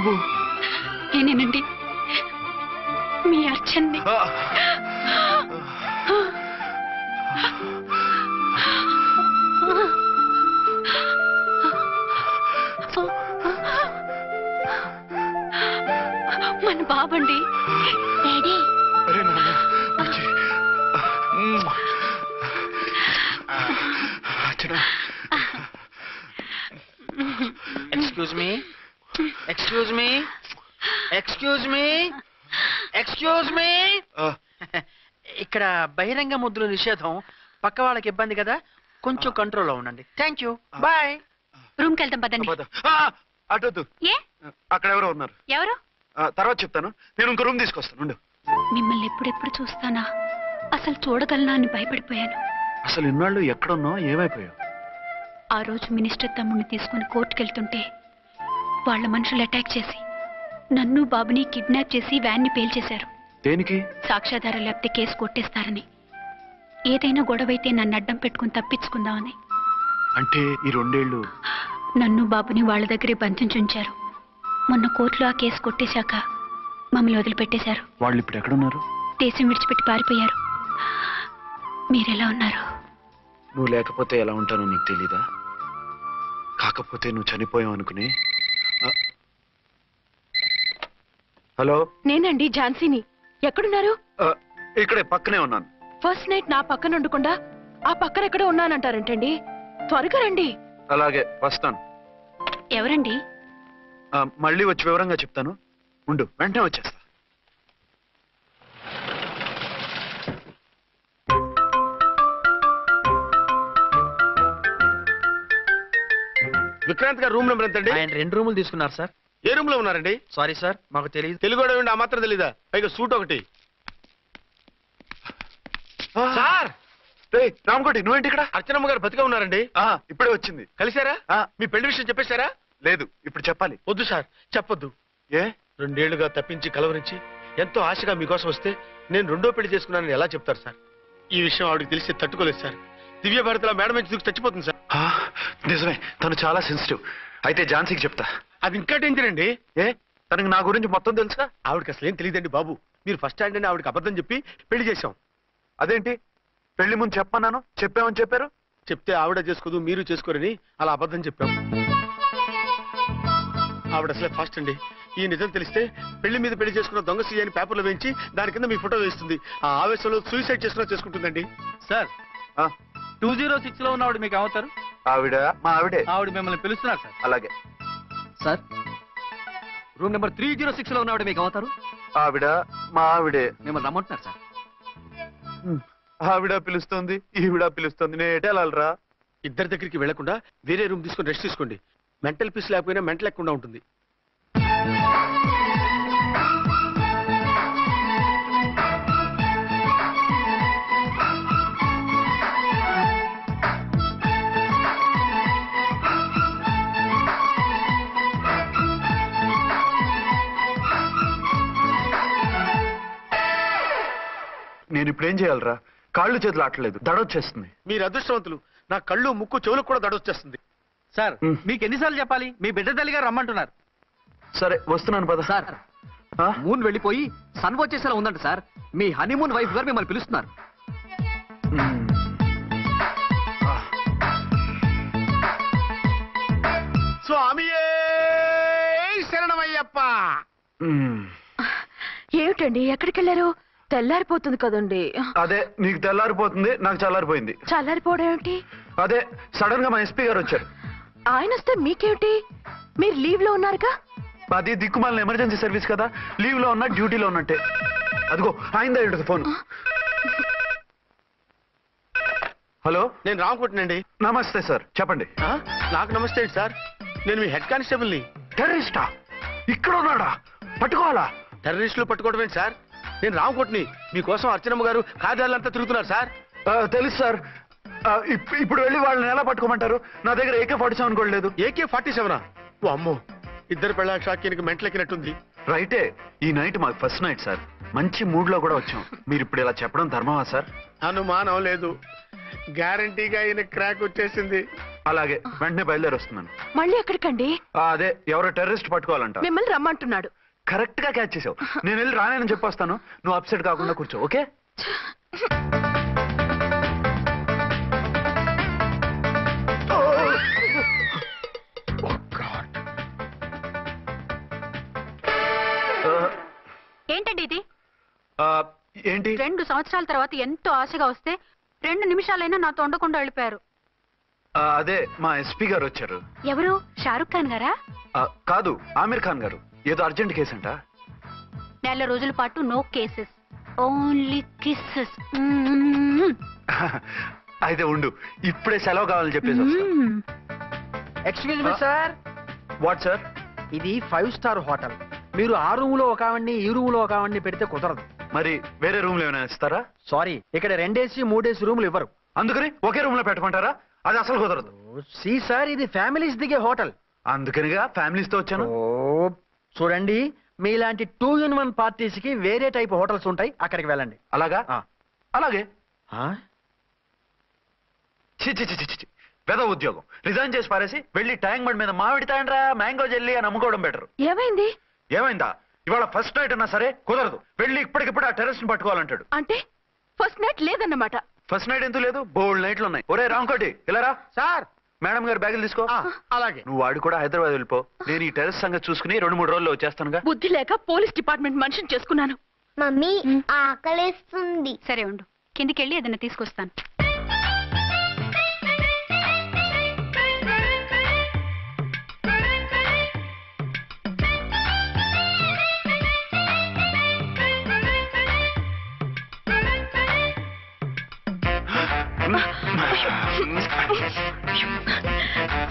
నువ్వు? నేనేనండి, మీ అర్చన్ని. మన బాబండి. Daddy. Excuse me, excuse me, excuse me, excuse me. ఇక్కడ బహిరంగ ముద్దుల నిషేధం, పక్క వాళ్ళకి ఇబ్బంది కదా, కొంచెం కంట్రోల్లో ఉండండి. Thank you, bye. రూమ్కి వెళ్తాం పదండి. అటొద్దు, ఏ అక్కడ ఎవరో ఉన్నారు. ఎవరు? తర్వాత చెప్తాను. నేను ఇంకో రూమ్ తీసుకొస్తాను. మిమ్మల్ని ఎప్పుడెప్పుడు చూస్తానా, అసలు చూడగలనా అని భయపడిపోయాను. అసలు ఇన్నాళ్ళు ఎక్కడున్నావు, ఏమైపోయావు? ఆ రోజు మినిస్టర్ తమ్ముడిని తీసుకుని కోర్టుకెళ్తుంటే వాళ్ళ మనుషులు అటాక్ చేసి నన్ను బాబుని కిడ్నాప్ చేసి వ్యాన్ని పేల్చేశారు. దేనికి? సాక్ష్యాధారాలు లేకపోతే కేసు కొట్టేస్తారని. ఏదైనా గొడవైతే నన్ను అడ్డం పెట్టుకుని తప్పించుకుందామని. అంటే ఈ 2 ఏళ్ళు నన్ను బాబుని వాళ్ళ దగ్గరే బంధించుంచారు. మొన్న కోర్టులో ఆ కేసు కొట్టేశాక మమ్మల్ని వదిలిపెట్టేశారు. వాళ్ళు ఇప్పుడు ఎక్కడున్నారు? దేశం విడిచిపెట్టి పారిపోయారు. మీరెలా ఉన్నారు? నువ్వు లేకపోతే ఎలా ఉంటానో నీకు తెలీదా? కాకపోతే నువ్వు చనిపోయావు అనుకుని. హలో, నేనండి ఝాన్సీని. ఎక్కడున్నారు? ఇక్కడే పక్కనే ఉన్నాను. ఫస్ట్ నైట్ నా పక్కన ఉండకుండా ఆ పక్కన ఎక్కడ ఉన్నానంటారంటండి. త్వరగా రండి. అలాగే వస్తాను. ఎవరండి? మళ్ళీ వచ్చి వివరంగా చెప్తాను. ఉండు, వెంటనే వచ్చేస్తా. విక్రాంత్ గారు రూమ్ నెంబర్ ఎంతండి? ఆయన 2 రూములు తీసుకున్నారు సార్. ఏ రూమ్ లో ఉన్నారండి? సారీ సార్, మాకు తెలియదు. తెలుగు ఆ మాత్రం తెలీదా? పైగా సూట్ ఒకటి. సార్, రామకోటి నువ్వేంటి ఇక్కడ? అర్చనమ్మ గారు బతిగా ఉన్నారండి. ఇప్పుడే వచ్చింది. కలిసారా? మీ పెళ్లి విషయం చెప్పేశారా? లేదు, ఇప్పుడు చెప్పాలి. వద్దు సార్, చెప్పొద్దు. ఏ? 2 ఏళ్లుగా తప్పించి కలవరించి ఎంతో ఆశగా మీకోసం వస్తే నేను 2వ పెళ్లి చేసుకున్నానని ఎలా చెప్తారు సార్? ఈ విషయం ఆవిడకి తెలిసి తట్టుకోలేదు సార్. దివ్య భారతిలో మేడం నుంచి దూకి చచ్చిపోతుంది సార్. నిజమే, తను చాలా సెన్సిటివ్. అయితే ఝాన్సీకి చెప్తా. అది ఇంకా డేంజర్ అండి. ఏ? తనకి నా గురించి మొత్తం తెలుసా? ఆవిడకి అసలు ఏం తెలియదండి బాబు. మీరు ఫస్ట్ హ్యాండ్ అని ఆవిడకి అబద్ధం చెప్పి పెళ్లి చేశాం. అదేంటి? పెళ్లి ముందు చెప్పన్నాను, చెప్పామని చెప్పారు. చెప్తే ఆవిడ చేసుకోదు, మీరు చేసుకోరని అలా అబద్ధం చెప్పాం. ఆవిడ అసలే ఫాస్ట్ అండి. ఈ నిజం తెలిస్తే పెళ్లి మీద పెళ్లి చేసుకున్న దొంగ సీజని పేపర్లో వేయించి దాని కింద మీ ఫోటో వేస్తుంది. ఆ ఆవేశంలో సూసైడ్ చేసుకుంటుందండి. సార్, 206 లో ఉన్నవాడు మీకు అవుతారు? ఆవిడ మా ఆవిడే. ఆవిడ మిమ్మల్ని పిలుస్తున్నారు సార్. అలాగే సార్, రూమ్ నెంబర్ 306 లో ఉన్నవాడు మీకు అవుతారు? ఆవిడ మా ఆవిడే. మిమ్మల్ని రమ్మంటున్నారు సార్. ఆవిడ పిలుస్తుంది, ఈవిడ పిలుస్తుంది. నేను ఎటు వెళ్ళాలరా? ఇద్దరి దగ్గరికి వెళ్లకుండా వేరే రూమ్ తీసుకొని రెస్ట్ తీసుకోండి. మెంటల్ పీస్ లేకపోయినా మెంటల్ లేకుండా ఉంటుంది. నేను ఇప్పుడు ఏం చేయాలరా? కాళ్ళు చేతులు ఆటలేదు, దడొచ్చేస్తుంది. మీరు అదృష్టవంతులు. నా కళ్ళు ముక్కు చెవులకు కూడా దడొచ్చేస్తుంది. సార్, మీకు ఎన్నిసార్లు చెప్పాలి? మీ బిడ్డ తల్లి గారు రమ్మంటున్నారు. సరే వస్తున్నాను పద. సార్, మూన్ వెళ్ళిపోయి సన్ వచ్చేసేలా ఉందంట సార్. మీ హనీమూన్ వైఫ్ గారు మిమ్మల్ని పిలుస్తున్నారు. స్వామియే శరణమయ్యప్ప. ఏమిటండి, ఎక్కడికి వెళ్ళారు? తెల్లారిపోతుంది కదండి. అదే, నీకు తెల్లారిపోతుంది, నాకు చల్లారిపోయింది. చల్లారిపోవడం ఏమిటి? అదే, సడన్ గా మా ఎస్పీ గారు వచ్చారు. ఆయన వస్తే మీకేమిటి? మీరు లీవ్ లో ఉన్నారుగా. అది దిక్కుమాలిన ఎమర్జెన్సీ సర్వీస్ కదా, లీవ్ లో ఉన్నా డ్యూటీలో ఉన్నట్టే. అదిగో ఆయన ఫోన్. హలో, నేను రామకుంటునండి. నమస్తే సార్, చెప్పండి. నాకు నమస్తే సార్. నేను మీ హెడ్ కానిస్టేబుల్ని. టెర్రరిస్టా? ఇక్కడ ఉన్నాడా? పట్టుకోవాలా? టెర్రరిస్టులు పట్టుకోవడమే సార్. నేను రామకోటిని. మీకోసం అర్చనమ్మ గారు కార్యాలయంతా తిరుగుతున్నారు సార్. తెలుసు సార్. ఇప్పుడు వెళ్ళి వాళ్ళని ఎలా పట్టుకోమంటారు? నా దగ్గర AK-47 కూడా లేదు. AK-47? ఓ అమ్మో, ఇద్దరు పెళ్ళ షాకీనికి మెంటలెక్కినట్టుంది. రైటే, ఈ నైట్ మాకు ఫస్ట్ నైట్ సార్. మంచి మూడ్ లో కూడా వచ్చాం. మీరు ఇప్పుడు ఇలా చెప్పడం ధర్మమా సార్? అనుమానం లేదు. గ్యారంటీగా ఈయన క్రాక్ వచ్చేసింది. అలాగే వెంటనే బయలుదేరి వస్తున్నాను. మళ్ళీ ఎక్కడికండి? అదే ఎవరో టెర్రరిస్ట్ పట్టుకోవాలంట. మిమ్మల్ని రమ్మంటున్నాడు. కరెక్ట్ గా క్యాచ్ చేసావు. నేను వెళ్ళి రానని చెప్పొస్తాను, నువ్వు అప్సెట్ కాకుండా కూర్చో. ఓకే? ఏంటండి ఇది? ఏంటి? 2 సంవత్సరాల తర్వాత ఎంతో ఆశగా వస్తే 2 నిమిషాలైనా నాతో ఉండకుండా వెళ్ళిపోయారు. అదే మా ఎస్పీ గారు వచ్చారు. ఎవరు? షారుఖ్ ఖాన్ గారా? కాదు, ఆమిర్ ఖాన్ గారు. ఏదో అర్జెంట్ కేసు అంట. 4 రోజుల పాటు నో కేసెస్, ఓన్లీ కిస్సెస్. అయితే ఉండు, ఇప్పుడే సెలవు కావాలని చెప్పేసి. Excuse me sir. What sir? ఇది 5 స్టార్ హోటల్. మీరు ఆ రూమ్ లో ఒక ఆవిడ్ని, ఈ రూమ్ లో ఒక ఆవిడ్ని పెడితే కుదరదు. మరి వేరే రూమ్ లో ఏమైనా ఇస్తారా? సారీ, ఇక్కడ 2 AC 3 AC రూములు ఇవ్వరు. అందుకని ఒకే రూమ్ లో పెట్టమంటారా? అది అసలు కుదరదు. సి సార్, ఇది ఫ్యామిలీస్ దిగే హోటల్. అందుకనిగా ఫ్యామిలీస్ తో వచ్చాను. చూడండి, మీలాంటి 2 in 1 పార్టీస్ కి వేరే టైప్ హోటల్స్ ఉంటాయి, అక్కడికి వెళ్ళండి. అలాగా? అలాగే. ఆ? చి చి చి చి చి. పెద్ద ఉద్యోగం రిజైన్ చేసి పారేసి వెళ్ళి ట్యాంక్ బండ్ మీద మామిడి తాండ్రా మ్యాంగో జెల్లీ అని అమ్ముకోవడం బెటర్. ఏమైంది? ఏమైందా? ఇవాళ ఫస్ట్ నైట్ అన్నా సరే కుదరదు. వెళ్ళి ఇప్పటికిప్పుడు ఆ టెర్రస్ ని పట్టుకోవాలంటాడు. అంటే ఫస్ట్ నైట్ లేదన్నమాట. ఫస్ట్ నైట్ ఎందుకు లేదు? బోల్డ్ నైట్లు ఉన్నాయి. ఒరే రాంకోటి, ఇలా రా. సార్. మేడం గారు బ్యాగులు తీసుకో. అలాగే. నువ్వు వాడు కూడా హైదరాబాద్ వెళ్ళిపో. నేను ఈ టెర్రస్ సంగతి చూసుకుని 2-3 రోజుల్లో వచ్చేస్తానుగా. బుద్ధి లేక పోలీస్ డిపార్ట్మెంట్ మనిషిని చేసుకున్నాను. మమ్మీ ఆకలేస్తుంది. సరే ఉండు, కిందికి వెళ్ళి ఏదైనా తీసుకొస్తాను.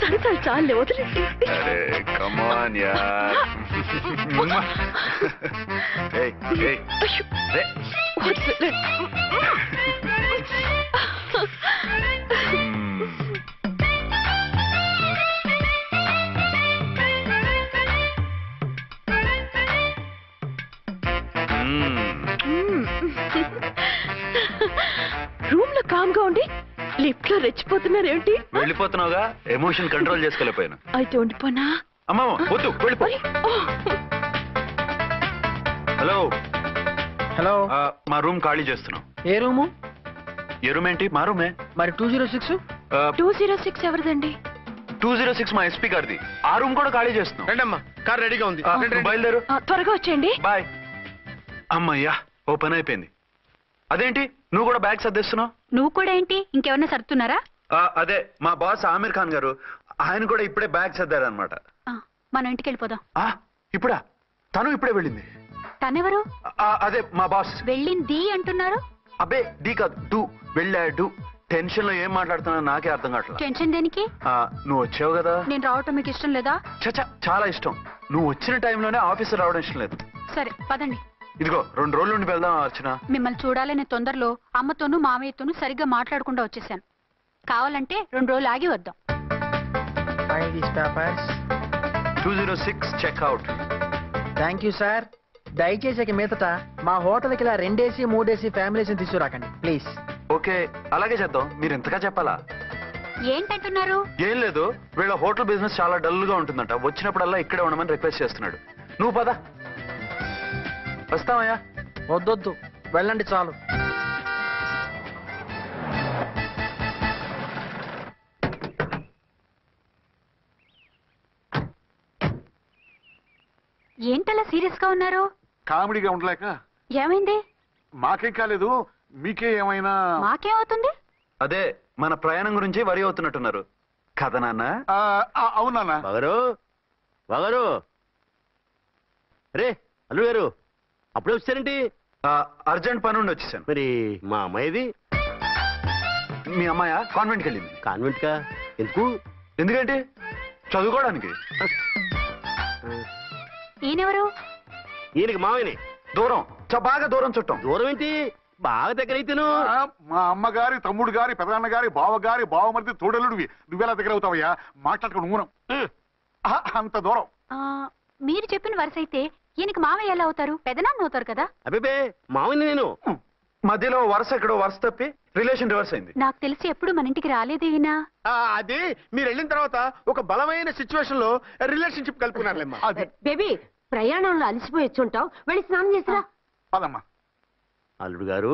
సరసాలు చాలే, వదిలేండి. అరే కమాన్ యార్. ఏయ్ ఏయ్ రే. వదిలే. రూమ్ లో కామ్ గా ఉండి లిఫ్ట్ లో రెచ్చిపోతున్నారేంటి? వెళ్ళిపోతున్నావుగా, ఎమోషన్ కంట్రోల్ చేసుకోలేకపోయాను. అయితే ఉండిపోనా? అమ్మా వద్దు, వెళ్ళిపో. Hello hello. మా రూమ్ ఖాళీ చేస్తున్నాం. ఏ రూము? ఏ రూమ్ ఏంటి? మా రూమే. మరి 206? 206 ఎవరిదండి? 206 మా ఎస్పీ గారిది. ఆ రూమ్ కూడా ఖాళీ చేస్తున్నాం. రండమ్మా, కార్ రెడీగా ఉంది. నువ్వు బయలుదేరు. త్వరగా వచ్చేయండి. బాయ్. అమ్మయ్యా, ఓ పని అయిపోయింది. అదేంటి నువ్వు కూడా బ్యాగ్ సర్దేస్తున్నావు? నువ్వు కూడా ఏంటి, ఇంకెవరన్నా సర్దుతున్నారా? అదే మా బాస్ ఆమిర్ ఖాన్ గారు, ఆయన కూడా ఇప్పుడే బ్యాగ్ సర్దారనమాట. మనం ఇంటికి వెళ్ళిపోదాం. ఇప్పుడా? తను ఇప్పుడే వెళ్ళింది. తనెవరు? అదే మా బాస్. వెళ్ళింది అంటున్నారు. అబ్బే డీ కాదు, డూ. వెళ్ళాడు. టెన్షన్ లో ఏం మాట్లాడుతున్నా నాకే అర్థం కావట్లేదు. టెన్షన్ దేనికి? నువ్వు వచ్చావు కదా. నేను రావటం మీకు ఇష్టం లేదా? చచ్చా, చాలా ఇష్టం. నువ్వు వచ్చిన టైంలోనే ఆఫీసర్ రావడం ఇష్టం లేదు. సరే పదండి. ఇదిగో 2 రోజుల నుండి వెళ్దాం అర్చన. మిమ్మల్ని చూడాలనే తొందరలో అమ్మతోనూ మామయ్యతోనూ సరిగ్గా మాట్లాడకుండా వచ్చేసాను. కావాలంటే 2 రోజులు ఆగి వద్దాం. 206 చెక్అవుట్. Thank you sir. దయచేసి ఇక మీదట మా హోటల్కి ఇలా 2 AC 3 AC ఫ్యామిలీస్ తీసుకురాకండి ప్లీజ్. ఓకే, అలాగే చేద్దాం. మీరు ఎంతగా చెప్పాలా? ఏంటంటున్నారు? ఏం లేదు, వీళ్ళ హోటల్ బిజినెస్ చాలా డల్ గా ఉంటుందంట. వచ్చినప్పుడల్లా ఇక్కడే ఉండమని రిక్వెస్ట్ చేస్తున్నాడు. నువ్వు పద. వస్తావయ్యా? వద్దొద్దు, వెళ్ళండి చాలు. ఏంటలా సీరియస్ గా ఉన్నారు? కామెడీగా ఉండలేక. ఏమైంది? మాకేం కాలేదు, మీకే ఏమైనా? మాకేమవుతుంది? అదే మన ప్రయాణం గురించి వరి అవుతున్నట్టున్నారు కదా నాన్న? అవునా? బాగారు బాగారు. రే అల్లు గారు, అప్పుడే వచ్చారేంటి? అర్జెంట్ పని ఉండి వచ్చేసాను. మరి మా అమ్మాయిది? మీ అమ్మాయ కాన్వెంట్కి వెళ్ళింది. కాన్వెంట్ కా? ఎందుకు? ఎందుకంటే చదువుకోవడానికి. ఈయనెవరు? ఈయనకి మామయ్యని. దూరం, బాగా దూరం చుట్టం. దూరం ఏంటి, బాగా దగ్గర అయితేను. మా అమ్మగారి, తమ్ముడు గారి, పెదనాన్న గారి, బావగారి, బావమరిది, తోడలుడివి. నువ్వెలా దగ్గర అవుతావయ్యా? మాట్లాడుకుని ఊనం. అంత దూరం. మీరు చెప్పిన వరుస అయితే ఈయనకి మామయ్య ఎలా అవుతారు? పెదనాన్న అవుతారు కదా. అబ్బే మామయ్యని నేను. మధ్యలో వరుస ఎక్కడో వరుస తప్పి రిలేషన్ రివర్స్ అయింది. నాకు తెలిసి ఎప్పుడు మన ఇంటికి రాలేదేనా? అది మీరు వెళ్ళిన తర్వాత ఒక బలమైన సిచ్యువేషన్ లో రిలేషన్షిప్ కలుపుకున్నారులేమ్మా. అది బేబీ ప్రయాణంలో అలసిపోయి వచ్చుంటావు వెళ్ళి స్నానం చేసిరా. పదమ్మా. అల్లుడు గారు